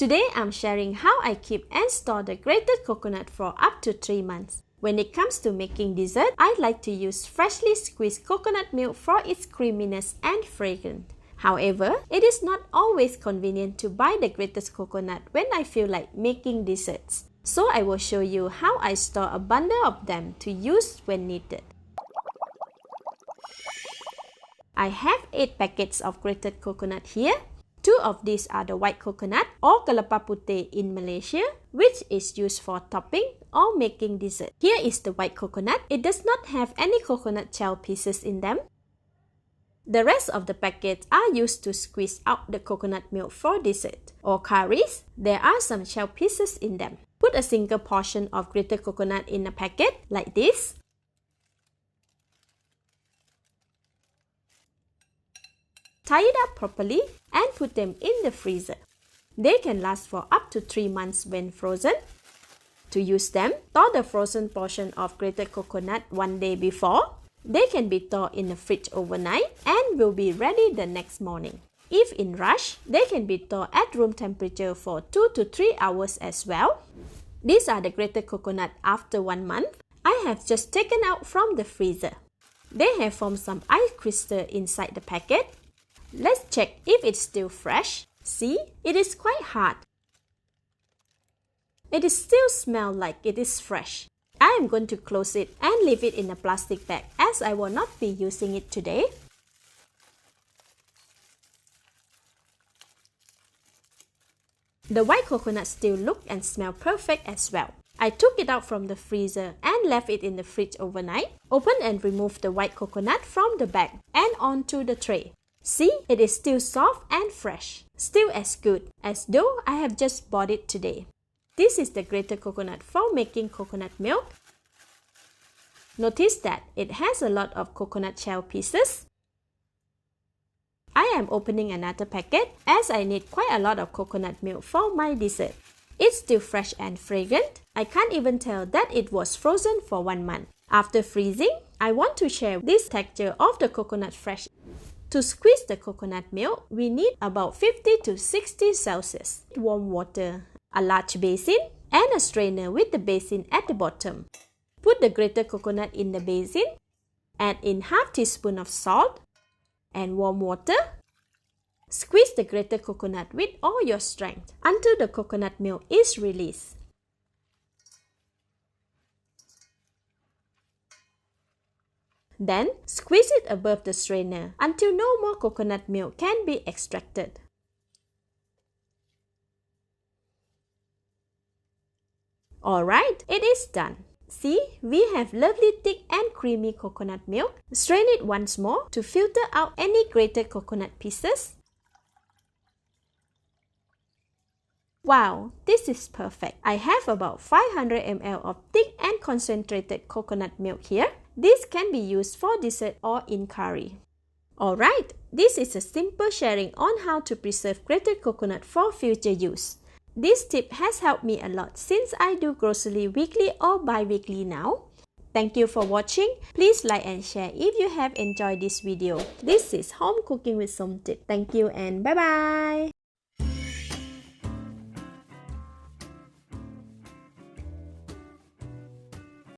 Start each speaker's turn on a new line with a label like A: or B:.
A: Today I'm sharing how I keep and store the grated coconut for up to 3 months. When it comes to making dessert, I like to use freshly squeezed coconut milk for its creaminess and fragrance. However, it is not always convenient to buy the grated coconut when I feel like making desserts. So I will show you how I store a bundle of them to use when needed. I have 8 packets of grated coconut here. 2 of these are the white coconut or kelapa putih in Malaysia, which is used for topping or making dessert. Here is the white coconut. It does not have any coconut shell pieces in them. The rest of the packets are used to squeeze out the coconut milk for dessert. Or curries, there are some shell pieces in them. Put a single portion of grated coconut in a packet like this. Tie it up properly and put them in the freezer. They can last for up to 3 months when frozen. To use them, thaw the frozen portion of grated coconut 1 day before. They can be thawed in the fridge overnight and will be ready the next morning. If in rush, they can be thawed at room temperature for 2 to 3 hours as well. These are the grated coconut after 1 month. I have just taken out from the freezer. They have formed some ice crystal inside the packet. Let's check if it's still fresh. See, it is quite hard. It is still smells like it is fresh. I am going to close it and leave it in a plastic bag as I will not be using it today. The white coconut still look and smell perfect as well. I took it out from the freezer and left it in the fridge overnight. Open and remove the white coconut from the bag and onto the tray. See, it is still soft and fresh. Still as good as though I have just bought it today. This is the grated coconut for making coconut milk. Notice that it has a lot of coconut shell pieces. I am opening another packet as I need quite a lot of coconut milk for my dessert. It's still fresh and fragrant. I can't even tell that it was frozen for 1 month. After freezing, I want to share this texture of the coconut fresh. To squeeze the coconut milk, we need about 50 to 60 Celsius. Warm water, a large basin, and a strainer with the basin at the bottom. Put the grated coconut in the basin. Add in half teaspoon of salt and warm water. Squeeze the grated coconut with all your strength until the coconut milk is released. Then, squeeze it above the strainer until no more coconut milk can be extracted. Alright, it is done. See, we have lovely thick and creamy coconut milk. Strain it once more to filter out any grated coconut pieces. Wow, this is perfect. I have about 500 ml of thick and concentrated coconut milk here. This can be used for dessert or in curry. Alright, this is a simple sharing on how to preserve grated coconut for future use. This tip has helped me a lot since I do grocery weekly or bi-weekly now. Thank you for watching. Please like and share if you have enjoyed this video. This is Home Cooking with Somjit. Thank you and bye-bye.